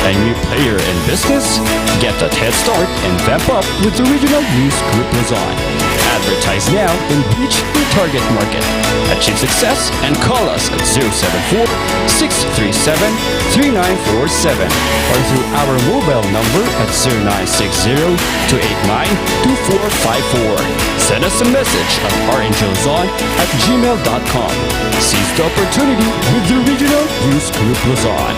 A new player in business? Get that head start and vamp up with the Regional News Group Luzon. Advertise now and reach your target market. Achieve success and call us at 074-637-3947 or through our mobile number at 0960-289-2454. Send us a message at rngluzon@gmail.com. Seize the opportunity with the Regional News Group Luzon.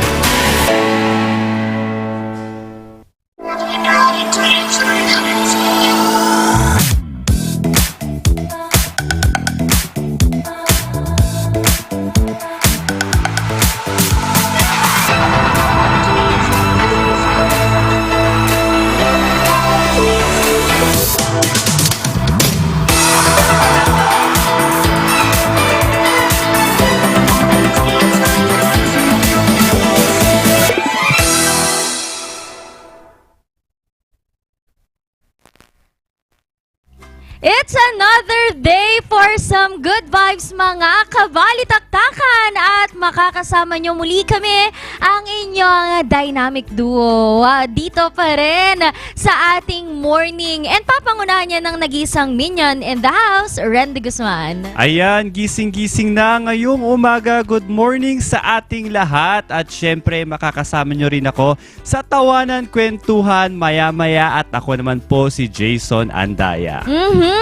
It's another day for some good vibes mga kabalitaktakan at makakasama nyo muli kami ang inyong dynamic duo dito pa rin sa ating morning and papangunahan niya ng nag-iisang minion in the house, Randy Guzman. Ayan, gising-gising na ngayong umaga. Good morning sa ating lahat at syempre makakasama nyo rin ako sa tawanan, kwentuhan, maya-maya at ako naman po si Jason Andaya.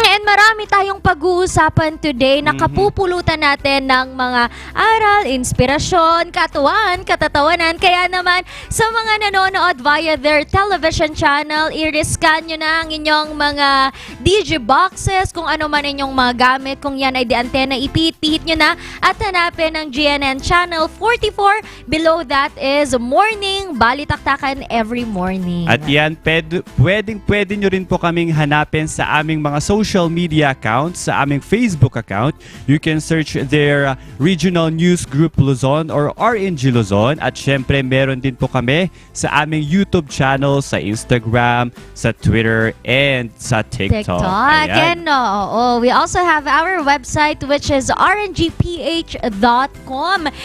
And marami tayong pag-uusapan today. Nakapupulutan natin ng mga aral, inspirasyon, katuwaan, katatawanan. Kaya naman sa mga nanonood via their television channel, i-scan nyo na ang inyong mga digiboxes, kung ano man inyong mga gamit. Kung yan ay di antena, ipihit-pihit nyo na at hanapin ang GNN Channel 44. Below that is Morning Balitaktakan every morning. At yan, pwede nyo rin po kaming hanapin sa aming mga social media accounts, sa aming Facebook account. You can search their Regional News Group Luzon or RNG Luzon. At syempre, meron din po kami sa aming YouTube channel, sa Instagram, sa Twitter, and sa TikTok. And we also have our website which is rngph.com.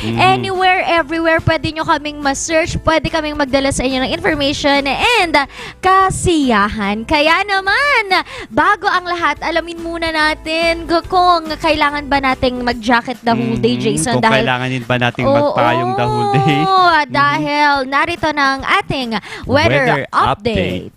Anywhere, everywhere, pwede nyo kaming ma-search, pwede kaming magdala sa inyo ng information and kasiyahan. Kaya naman, bago ang lahat, alamin muna natin kung kailangan ba nating mag-jacket the whole day, Jason. Kung kailanganin ba nating magpayong the whole day. Dahil narito ng ating weather update.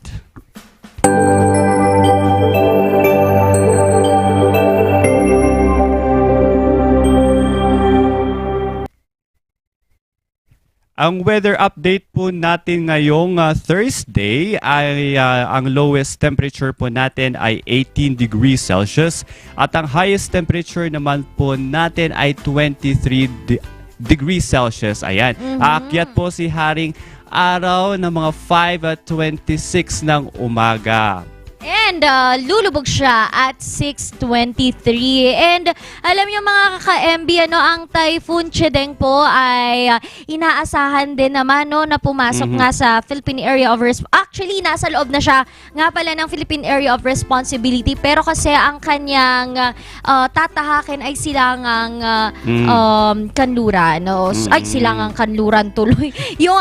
Ang weather update po natin ngayong Thursday ay ang lowest temperature po natin ay 18 degrees Celsius at ang highest temperature naman po natin ay 23 degrees Celsius. Ayan, aakyat po si Haring araw ng mga 5:26 ng umaga. And lulubog siya at 6:23. And alam niyo mga ka-MB, ang Typhoon Chideng po ay inaasahan din naman na pumasok nga sa Philippine Area of Actually, nasa loob na siya nga pala ng Philippine Area of Responsibility. Pero kasi ang kanyang tatahakin ay silangang kanluran. Ay, silangang kanluran tuloy. Yung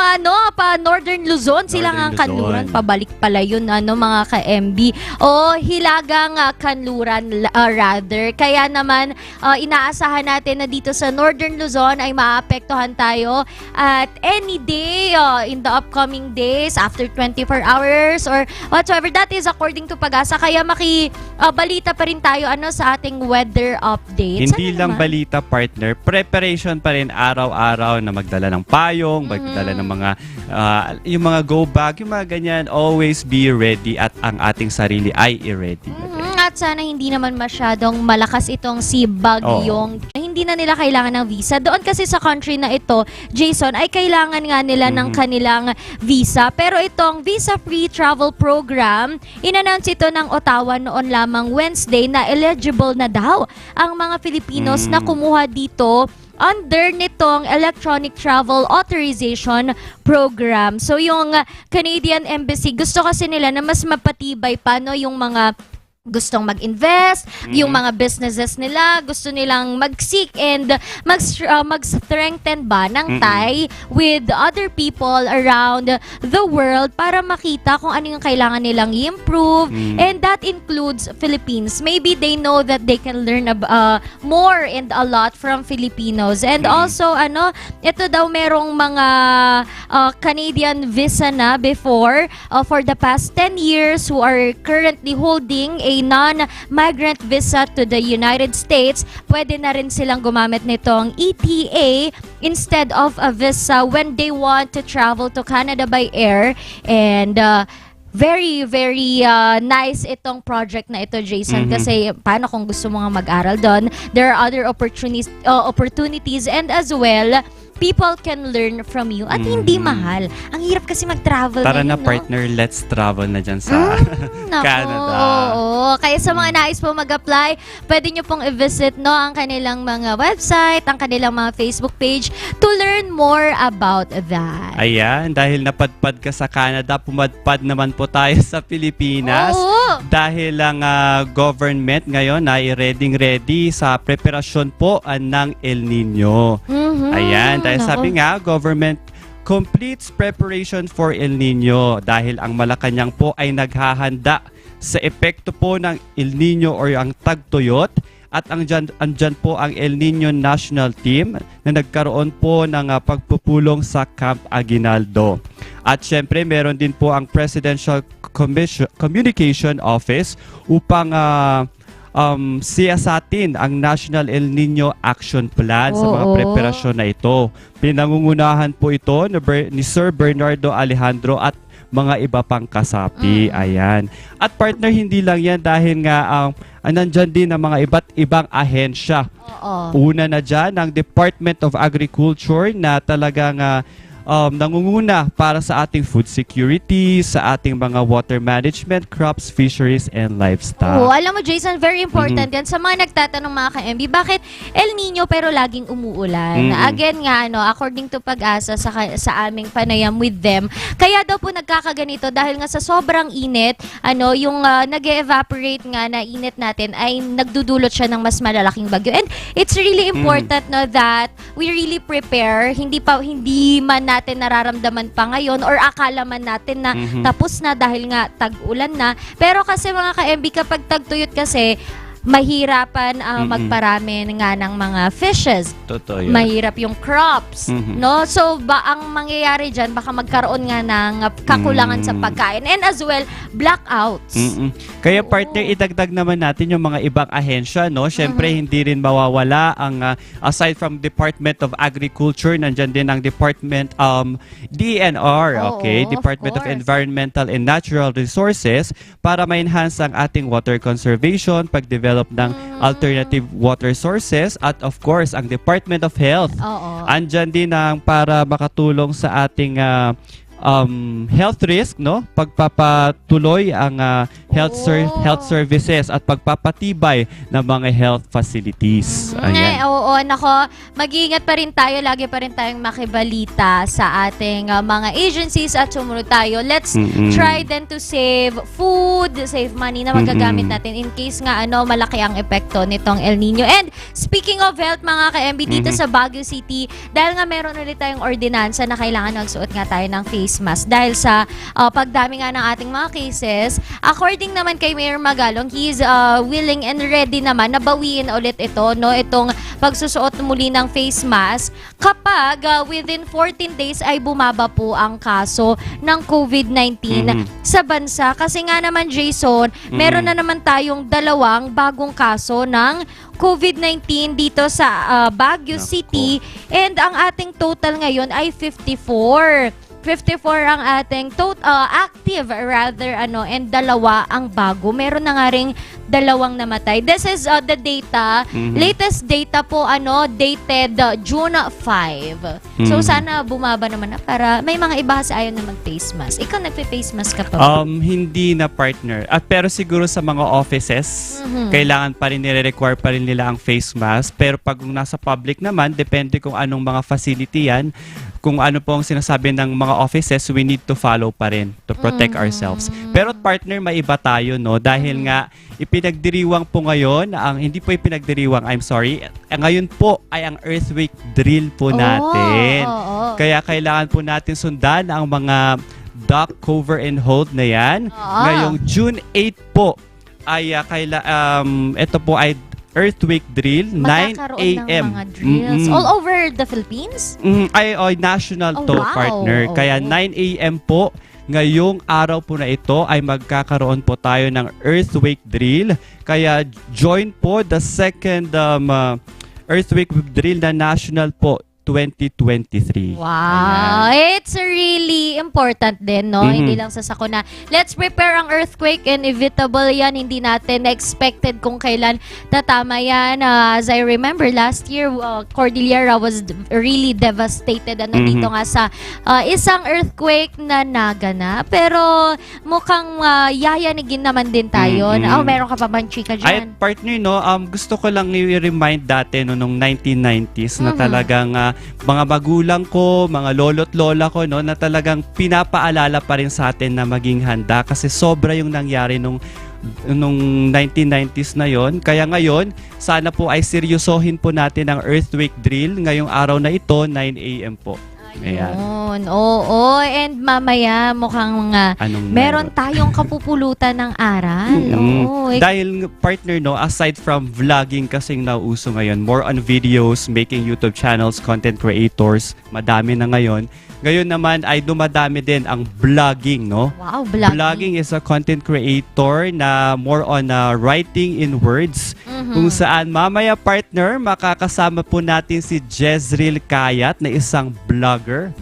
pa Northern Luzon, silangang kanluran. Pabalik pala yun, mga ka-MB. O hilagang kanluran rather. Kaya naman inaasahan natin na dito sa Northern Luzon ay maapektuhan tayo at any day in the upcoming days after 24 hours or whatsoever. That is according to Pag-asa. Kaya makibalita pa rin tayo sa ating weather update. Hindi lang balita, partner. Preparation pa rin araw-araw na magdala ng payong, magdala ng mga yung mga go bag, yung mga ganyan. Always be ready at ang ating sarili ay i-ready. At sana hindi naman masyadong malakas itong si Bagyong. Hindi na nila kailangan ng visa. Doon kasi sa country na ito, Jason, ay kailangan nga nila ng kanilang visa. Pero itong visa-free travel program, in-announce ito ng Ottawa noon lamang Wednesday na eligible na daw ang mga Filipinos na kumuha dito under nitong Electronic Travel Authorization Program. So yung Canadian Embassy, gusto kasi nila na mas mapatibay pa yung mga gustong mag-invest, yung mga businesses nila, gusto nilang mag-seek and mag-strengthen ba ng tie with other people around the world para makita kung ano yung kailangan nilang i-improve. And that includes Philippines. Maybe they know that they can learn more and a lot from Filipinos. And also, ito daw merong mga Canadian visa na before for the past 10 years who are currently holding a non-migrant visa to the United States. Pwede na rin silang gumamit nitong ETA instead of a visa when they want to travel to Canada by air. And very, very nice itong project na ito, Jason. Kasi paano kung gusto mo nga mag-aral doon? There are other opportunities and as well, people can learn from you at hindi mahal. Ang hirap kasi mag-travel Tara ngayon, na partner, let's travel na dyan sa Nako, Canada. Oo. Kaya sa mga nais po mag-apply, pwede nyo pong i-visit ang kanilang mga website, ang kanilang mga Facebook page to learn more about that. Ayan, dahil napadpad ka sa Canada, pumadpad naman po tayo sa Pilipinas. Oo. Dahil ang government ngayon ay ready sa preparasyon po ng El Nino. Ayan, dahil Nako. sabi nga, government completes preparation for El Nino dahil ang Malacanang po ay naghahanda sa epekto po ng El Nino or ang tagtuyot at andyan po ang El Nino National Team na nagkaroon po ng pagpupulong sa Camp Aguinaldo. At syempre, meron din po ang Presidential Communication Office upang siyasatin ang National El Nino Action Plan sa mga Oo. preparasyon na ito. Pinangungunahan po ito ni Sir Bernardo Alejandro at mga iba pang kasapi. Ayan. At partner, hindi lang yan dahil nga nandyan din ang mga iba't ibang ahensya. Oo. Una na dyan ang Department of Agriculture na talagang nangunguna para sa ating food security, sa ating mga water management, crops, fisheries, and livestock. Oo, alam mo Jason, very important yan. Sa mga nagtatanong mga ka-MB, bakit El Nino pero laging umuulan? Again nga, according to Pag-asa sa aming panayam with them, kaya daw po nagkakaganito dahil nga sa sobrang init, yung nag-evaporate nga na init natin ay nagdudulot siya ng mas malalaking bagyo. And it's really important that we really prepare, hindi man natin nararamdaman pa ngayon or akala man natin na tapos na dahil nga tag-ulan na. Pero kasi mga ka-MB, kapag tagtuyot kasi, mahirapan magparami nga ng mga fishes. Totoo yun. Mahirap yung crops, no? So ang mangyayari diyan baka magkaroon nga ng kakulangan sa pagkain and as well blackouts. Kaya partner, idagdag naman natin yung mga ibang ahensya, no? Syempre hindi rin mawawala ang aside from Department of Agriculture, nandiyan din ang Department DNR, okay? Oo, Department of course. Environmental and Natural Resources para ma-enhance ang ating water conservation, pag-develop ng alternative water sources at of course ang Department of Health. Oo. Andyan din ang para makatulong sa ating health risk, no? Pagpapatuloy ang health services at pagpapatibay ng mga health facilities. Ayan. Oo, nako, mag-iingat pa rin tayo, lagi pa rin tayong makibalita sa ating mga agencies at sumunod tayo. Let's try then to save food, save money na magagamit natin in case nga malaki ang epekto nitong El Nino. And speaking of health mga ka-MB, dito sa Baguio City, dahil nga meron ulit tayong ordinansa na kailangan magsuot nga tayo ng face mask dahil sa pagdami nga ng ating mga cases. According naman kay Mayor Magalong, he is willing and ready naman na bawiin ulit ito, no? Itong pagsusuot muli ng face mask kapag within 14 days ay bumaba po ang kaso ng COVID-19 sa bansa. Kasi nga naman Jason, meron na naman tayong 2 bagong kaso ng COVID-19 dito sa Baguio City and ang ating total ngayon ay 54 ang ating active rather and 2 ang bago. Meron na nga ring dalawang namatay. This is the data, latest data po, dated June 5. So, sana bumaba naman na para may mga iba kasi ayaw na mag-face mask. Ikaw nagpe-face mask ka pa ba? Hindi na partner. At pero siguro sa mga offices, kailangan pa rin nire-require pa rin nila ang face mask. Pero pag nasa public naman, depende kung anong mga facility yan, kung ano po ang sinasabi ng mga offices, we need to follow pa rin to protect ourselves. Pero partner, may iba tayo, no? Dahil nga, ipinagdiriwang po ngayon, hindi po ipinagdiriwang, I'm sorry, ngayon po ay ang earthquake drill po natin. Kaya kailangan po natin sundan ang mga duck, cover, and hold na yan. Ngayong June 8 po, ay ito po ay earthquake drill, 9 Magkakaroon a.m. ng mga drills. All over the Philippines? Ay national to, wow. partner. Kaya 9 a.m. po, ngayong araw po na ito ay magkakaroon po tayo ng earthquake drill. Kaya join po the second earthquake drill na national po 2023. Wow, it's really important din, no? Hindi lang sa sakuna. Let's prepare ang earthquake, inevitable yan. Hindi natin expected kung kailan tatama yan. As I remember, last year, Cordillera was really devastated. Dito nga sa isang earthquake na naganap. Pero mukhang yayanigin naman din tayo. Meron ka pa bang chika Ay, dyan? partner, no, gusto ko lang i-remind dati no, nung 1990s na talagang mga magulang ko, mga lolo't lola ko, no, na talagang pinapaalala pa rin sa atin na maging handa kasi sobra yung nangyari nung 1990s na yon. Kaya ngayon, sana po ay seryosohin po natin ang earthquake drill ngayong araw na ito, 9 a.m. po. Ayun. Oo. And mamaya mukhang meron tayong kapupulutan ng aral. Oo. Dahil partner, no, aside from vlogging kasing nauuso ngayon, more on videos, making YouTube channels, content creators, madami na ngayon. Ngayon naman ay dumadami din ang vlogging, no? Wow, vlogging. Vlogging is a content creator na more on writing in words. Kung saan mamaya, partner, makakasama po natin si Jezreel Kayat na isang vlogger.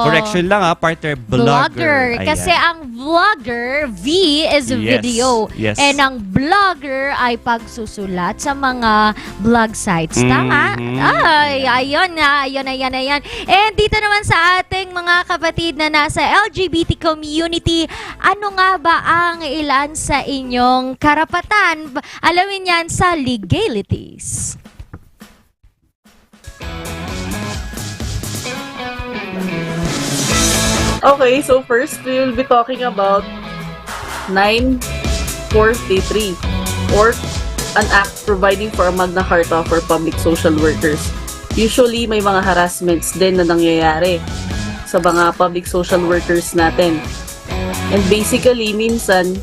Correction lang partner, vlogger. Ayan. Kasi ang vlogger, V is video. Yes. And ang blogger ay pagsusulat sa mga blog sites. Tama? Ay, ayun na. And dito naman sa ating mga kapatid na nasa LGBT community, ano nga ba ang ilan sa inyong karapatan? Alamin yan sa legalities. Okay, so first we will be talking about 943 or an act providing for a Magna Carta for public social workers. Usually may mga harassments din na nangyayari sa mga public social workers natin. And basically, minsan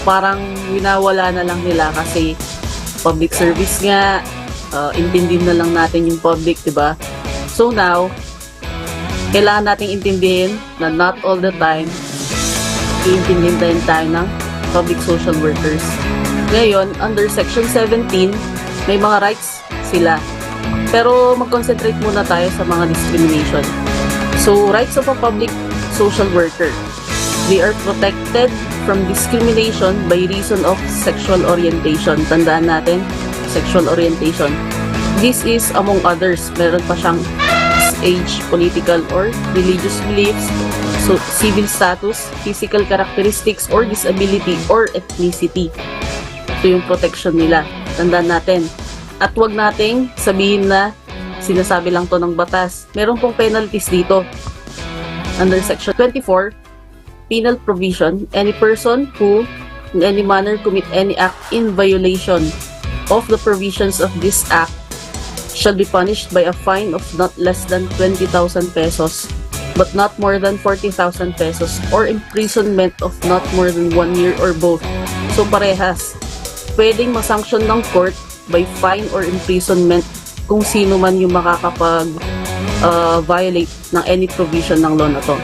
parang winawala na lang nila kasi public service nga, intindihin na lang natin yung public, diba? So now, kailangan nating intindihin na not all the time iintindihin din tayo ng public social workers. Ngayon, under Section 17, may mga rights sila. Pero mag-concentrate muna tayo sa mga discrimination. So, rights of a public social worker. They are protected from discrimination by reason of sexual orientation. Tandaan natin, sexual orientation. This is among others. Meron pa siyang age, political or religious beliefs, so civil status, physical characteristics or disability or ethnicity. Ito yung protection nila. Tandaan natin. At wag nating sabihin na sinasabi lang to ng batas. Meron pong penalties dito. Under Section 24, penal provision, any person who in any manner commit any act in violation of the provisions of this act shall be punished by a fine of not less than 20,000 pesos but not more than 40,000 pesos or imprisonment of not more than 1 year or both. So parehas. Pwedeng masanction ng court by fine or imprisonment kung sino man yung makakapag violate ng any provision ng law na to.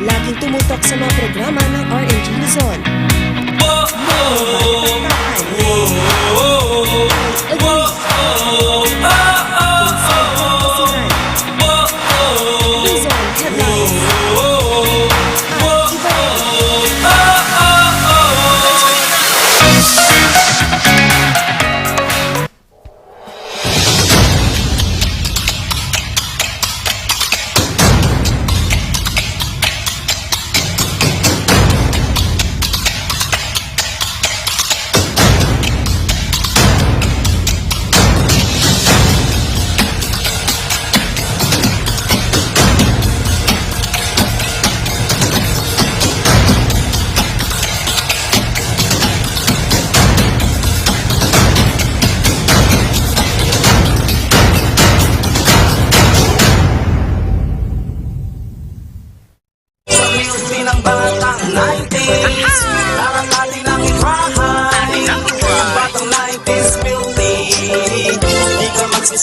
Laging tumutok sa mga programa ng RNG Luzon.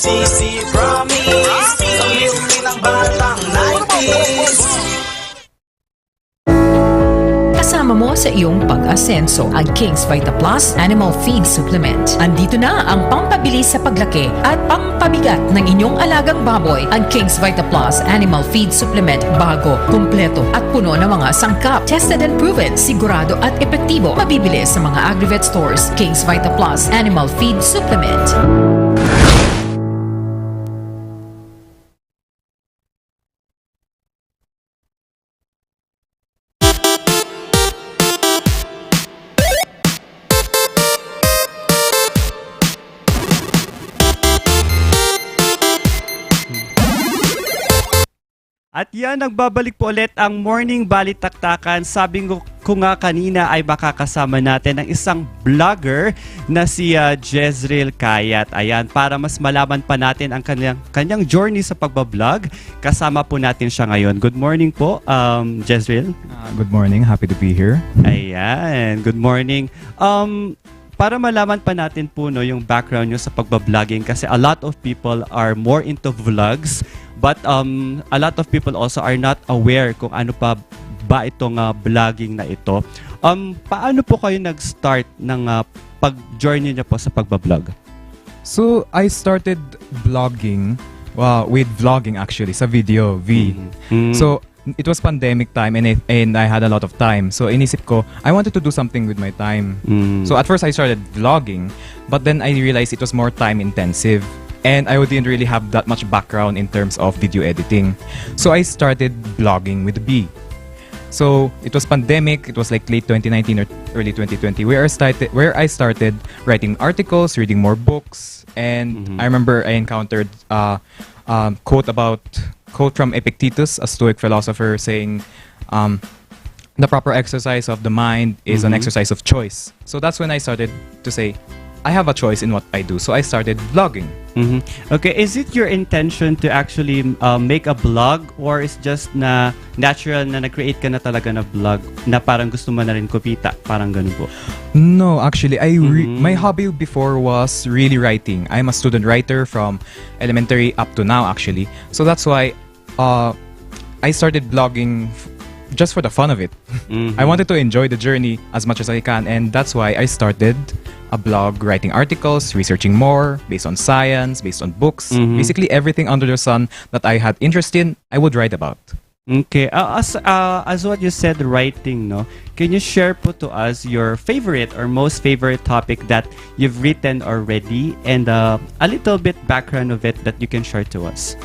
magsisisi, promise. Sa milky ng batang 90s. Kasama mo sa iyong pag-asenso ang King's Vita Plus Animal Feed Supplement. Andito na ang pampabilis sa paglaki at pampabigat ng inyong alagang baboy. Ang King's Vita Plus Animal Feed Supplement bago, kumpleto at puno ng mga sangkap. Tested and proven, sigurado at epektibo. Mabibili sa mga Agrivet stores. King's Vita Plus Animal Feed Supplement. At yan, nagbabalik po ulit ang Morning Balitaktakan. Sabi ko nga kanina ay makakasama natin ang isang vlogger na si Jezreel Kayat. Ayan, para mas malaman pa natin ang kanyang journey sa pagbablog, kasama po natin siya ngayon. Good morning po, Jezreel. Good morning. Happy to be here. Ayan, good morning. Para malaman pa natin po no, yung background nyo sa pagbablogging, kasi a lot of people are more into vlogs, but a lot of people also are not aware kung ano pa ba itong vlogging na ito. Paano po kayo nag-start ng pag-journey niyo po sa pagbablog? So, I started vlogging, with vlogging actually, sa video, V. So, it was pandemic time and I had a lot of time. So, inisip ko, I wanted to do something with my time. So, at first I started vlogging, but then I realized it was more time intensive. And I didn't really have that much background in terms of video editing. So I started blogging with B. So it was pandemic, it was like late 2019 or early 2020 where I started writing articles, reading more books, and I remember I encountered quote from Epictetus, a Stoic philosopher, saying the proper exercise of the mind is an exercise of choice. So that's when I started to say, I have a choice in what I do. So I started vlogging. Okay, is it your intention to actually make a blog, or is just na natural na nag-create ka na talaga na vlog na parang gusto mo na rin kumita? Parang ganun po. No, actually, my hobby before was really writing. I'm a student writer from elementary up to now, actually. So that's why I started blogging just for the fun of it. I wanted to enjoy the journey as much as I can, and that's why I started a blog, writing articles, researching more based on science, based on books, basically everything under the sun that I had interest in, I would write about. Okay, as what you said, writing, no? Can you share po to us your favorite or most favorite topic that you've written already, and a little bit background of it that you can share to us?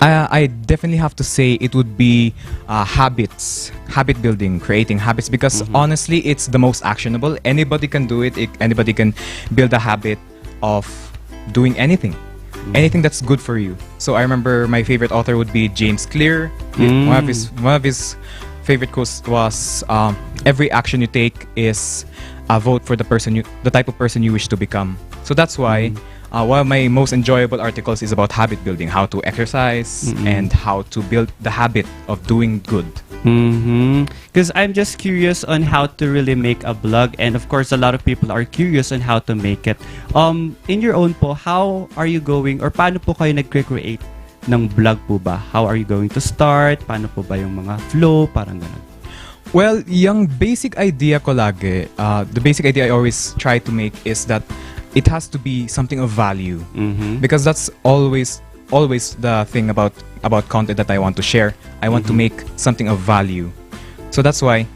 I definitely have to say it would be habits, habit building, creating habits, because honestly, it's the most actionable. Anybody can do it. Anybody can build a habit of doing anything, anything that's good for you. So I remember my favorite author would be James Clear. One of his favorite quotes was, "Every action you take is a vote for the type of person you wish to become." So that's why. One of my most enjoyable articles is about habit building, how to exercise and how to build the habit of doing good. Because I'm just curious on how to really make a blog, and of course a lot of people are curious on how to make it. In your own po, how are you going, or paano po kayo nag-create ng blog po ba? How are you going to start? Paano po ba yung mga flow? Parang ganun. Well, yung basic idea ko lagi, the basic idea I always try to make is that it has to be something of value, because that's always the thing about content that I want to share. I want to make something of value. So that's why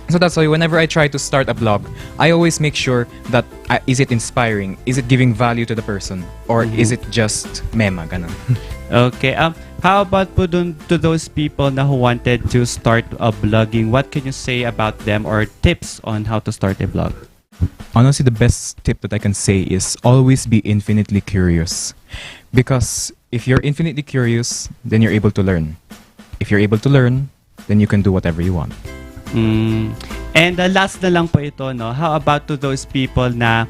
whenever I try to start a blog, I always make sure that is it inspiring? Is it giving value to the person? Or is it just mema? Ganun. Okay. How about po dun to those people na who wanted to start a blogging? What can you say about them, or tips on how to start a blog? Honestly, the best tip that I can say is always be infinitely curious. Because if you're infinitely curious, then you're able to learn. If you're able to learn, then you can do whatever you want. And last na lang po ito, no? How about to those people na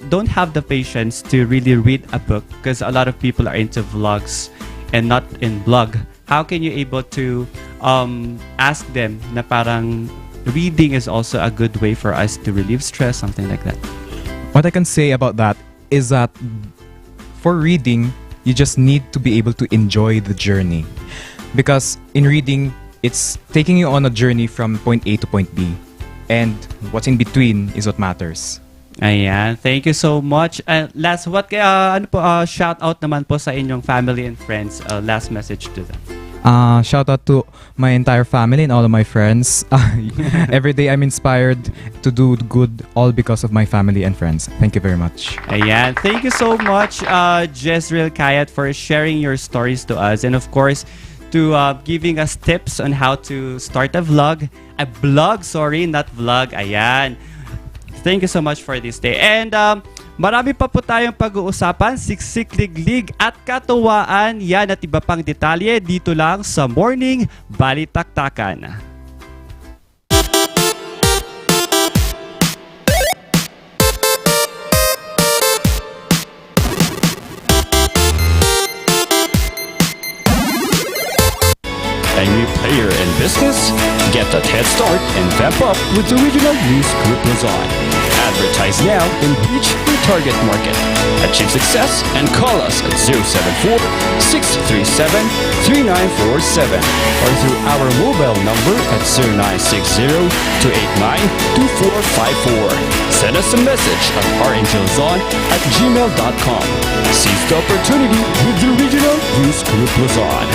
don't have the patience to really read a book, because a lot of people are into vlogs and not in blog. How can you able to ask them na parang reading is also a good way for us to relieve stress, something like that? What I can say about that is that for reading, you just need to be able to enjoy the journey. Because in reading, it's taking you on a journey from point A to point B. And what's in between is what matters. Ayan, thank you so much. Last, shout out naman po sa inyong family and friends. Last message to them. Shout out to my entire family and all of my friends. Every day I'm inspired to do good, all because of my family and friends. Thank you very much. Ayan, thank you so much, Jezreel Kayat, for sharing your stories to us. And of course, to giving us tips on how to start a blog. Not vlog. Ayan. Thank you so much for this day. And marami pa po tayong pag-uusapan, siksik, liglig at katuwaan. Yan at iba pang detalye dito lang sa Morning Balitaktakan. A new player in business? Get that head start and vamp up with the Regional News Group Luzon. Advertise now and reach your target market. Achieve success and call us at 074-637-3947 or through our mobile number at 0960-289-2454. Send us a message at rngluzon@gmail.com. Seize the opportunity with the Regional News Group Luzon.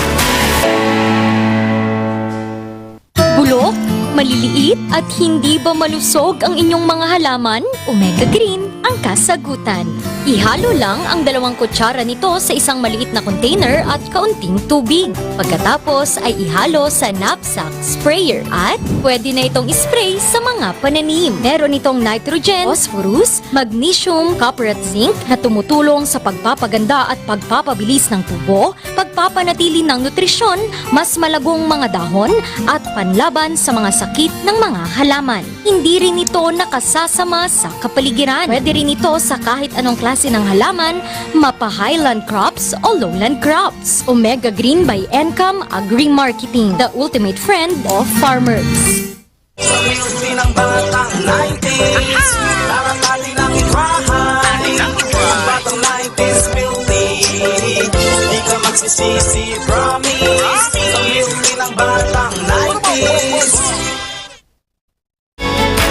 Bulok, maliliit at hindi ba malusog ang inyong mga halaman? Omega Green ang kasagutan. Ihalo lang ang 2 kutsara nito sa isang maliit na container at kaunting tubig. Pagkatapos ay ihalo sa knapsack sprayer at pwede na itong spray sa mga pananim. Meron itong nitrogen, phosphorus, magnesium, copper at zinc na tumutulong sa pagpapaganda at pagpapabilis ng tubo, pagpapanatili ng nutrisyon, mas malagong mga dahon at panlaban sa mga sakit ng mga halaman. Hindi rin ito nakasasama sa kapaligiran. Pwede rin ito sa kahit anong klase ng halaman, mapa-highland crops o lowland crops. Omega Green by Encam Agri-Marketing, the ultimate friend of farmers. Sa milky ng batang 90s, parang natin ang itrahan. Ang batang 90s milky, di ka magsisisi, promise. Sa milky ng batang 90s.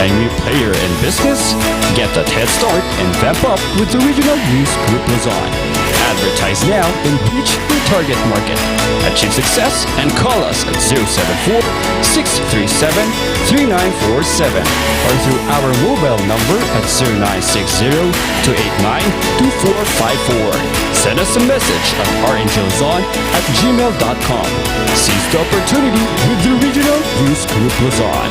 A new player in business? Get that head start and vamp up with the Regional News Group Luzon. Advertise now and reach your target market. Achieve success and call us at 074-637-3947 or through our mobile number at 0960-289-2454. Send us a message at rngluzon@gmail.com. Seize the opportunity with the Regional News Group Luzon.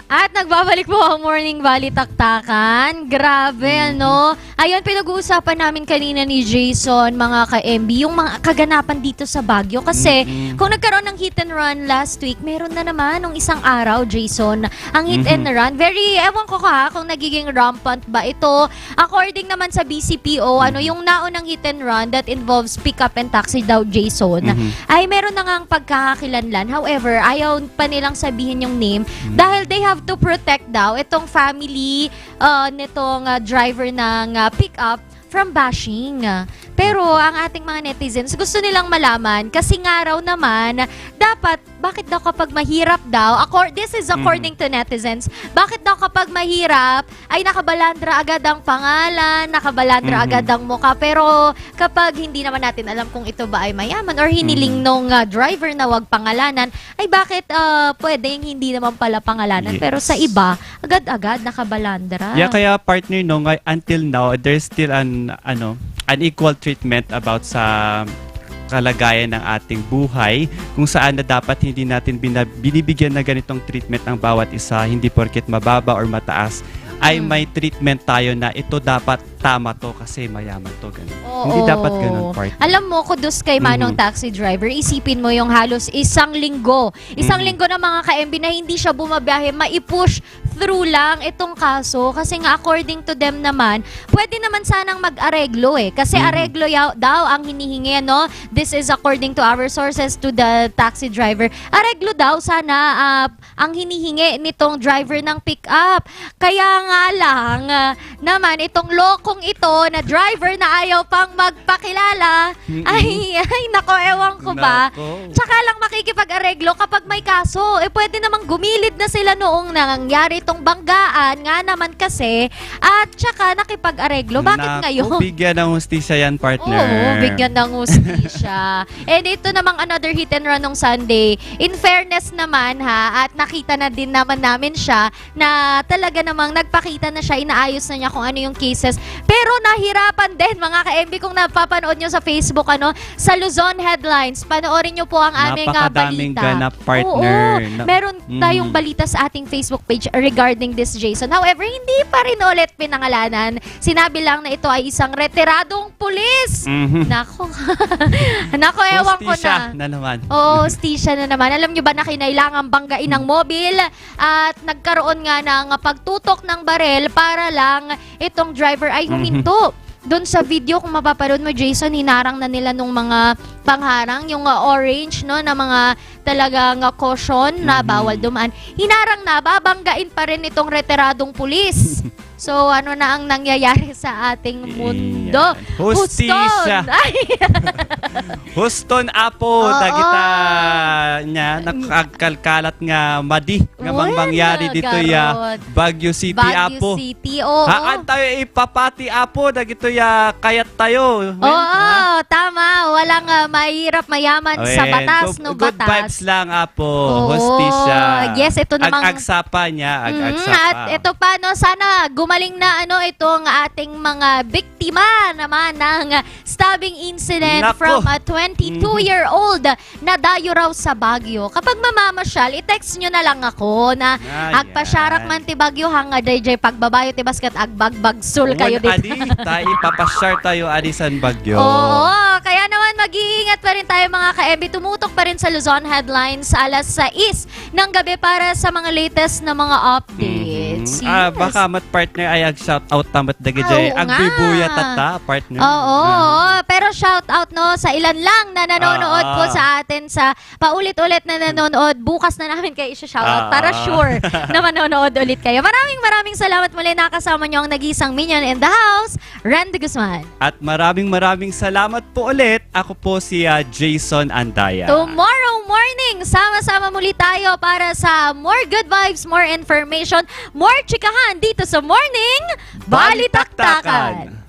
At nagbabalik po ang Morning Balitaktakan. Grabe, ano? Ayun, pinag-uusapan namin kanina ni Jason, mga ka-MB, yung mga kaganapan dito sa Baguio. Kasi kung nagkaroon ng hit and run last week, meron na naman nung isang araw, Jason, ang hit and run. Very, ewan ko kung nagiging rampant ba ito. According naman sa BCPO, ano, yung naunang hit and run that involves pick-up and taxi daw, Jason, ay meron na ngang pagkakakilanlan. However, ayaw pa nilang sabihin yung name dahil they have to protect daw itong family nitong driver ng pick-up from bashing. Pero ang ating mga netizens, gusto nilang malaman kasi nga raw naman, dapat, bakit daw kapag mahirap daw, this is according to netizens, bakit daw kapag mahirap ay nakabalandra agad ang pangalan, nakabalandra agad ang mukha, pero kapag hindi naman natin alam kung ito ba ay mayaman or hiniling nung driver na wag pangalanan, ay bakit pwedeng hindi naman pala pangalanan, pero sa iba, agad-agad nakabalandra. Yeah, kaya partner no, until now, there's still an unequal treatment about sa kalagayan ng ating buhay, kung saan na dapat hindi natin binibigyan na ganitong treatment ang bawat isa, hindi porket mababa or mataas ay may treatment tayo na ito dapat tama to kasi mayaman to, ganun. Hindi dapat ganun, partner. Alam mo, kudos kay Manong taxi driver, isipin mo yung halos isang linggo ng mga ka-MB na hindi siya bumabiyahe, maipush through lang itong kaso kasi nga according to them naman, pwede naman sanang mag-areglo kasi areglo daw ang hinihingi, no? This is according to our sources to the taxi driver. Areglo daw sana ang hinihingi nitong driver ng pick-up. Kaya nga lang naman itong lokong ito na driver na ayaw pang magpakilala, ay nako, ewan ko ba. Nako. Tsaka lang makikipag-areglo kapag may kaso. Pwede namang gumilid na sila noong nangyari itong banggaan nga naman kasi at tsaka nakipag-areglo. Bakit Naku, ngayon? bigyan ng hustisya yan, partner. Oo, bigyan ng hustisya. And ito namang another hit and run nung Sunday. In fairness naman at nakita na din naman namin siya na talaga namang nagpakita na siya, inaayos na niya kung ano yung cases. Pero nahirapan din mga ka-MB kung napapanood nyo sa Facebook, sa Luzon Headlines. Panoorin nyo po ang aming Napakadaming balita. ganap, partner. Oo, meron tayong balita sa ating Facebook page regarding this Jason. However, hindi pa rin ulit pinangalanan. Sinabi lang na ito ay isang retiradong pulis. Nako. Nako, ewan ko Hustisya na. na naman. Oo, hustisya na naman. Alam nyo ba na kinailangan banggain ng mobil at nagkaroon nga ng pagtutok ng barel para lang itong driver ay huminto. Doon sa video, kung mapapanood mo, Jason, hinarang na nila nung mga pangharang, yung orange, no, na mga talagang caution na bawal dumaan. Hinarang na, babanggain pa rin itong retiradong pulis. So, ano na ang nangyayari sa ating mundo? Iyan. Hustisya. Huston! Ay! Huston Apo, Oo. dagita niya, nakagkalkalat nga madi, nga mang Uy, mangyari dito ya nagarot. Baguio City, Baguio Apo. City, oo. Haan tayo ipapati, Apo, dagito ya kayat tayo. Oo, tama. Walang mahirap mayaman sa batas, no Good batas. vibes lang, Apo. Oo. Hustisya. Yes, ito namang- Ag-agsapa niya, ag-agsapa. At ito pa, no, sana gumaling na itong ating mga biktima naman ng stabbing incident Nako. from a 22-year-old na dayo raw sa Baguio. Kapag mamamasyal, i-text nyo na lang ako na agpasyarak man ti Baguio hanga DJ pagbabayo ti basket agbagbagsol kayo dito. Adi, tayo ipapasyar tayo Adisan Bagyo. Oo, kaya naman mag-iingat pa rin tayo mga ka-MB. Tumutok pa rin sa Luzon Headlines alas 6 ng gabi para sa mga latest na mga updates. Yes. Baka mat partner ay ag-shout out tamat dagi Oo jay. nga. Agbibuya tata, partner. Oo, pero shout out sa ilan lang na nanonood po sa atin sa paulit-ulit na nanonood. Bukas na namin kayo i-shout out para sure na manonood ulit kayo. Maraming salamat muli, nakasama niyo ang nag-iisang minion in the house, Randy Guzman. At maraming salamat po ulit. Ako po si Jason Andaya. Tomorrow morning, sama-sama muli tayo para sa more good vibes, more information, more chikahan dito sa Morning Balitaktakan.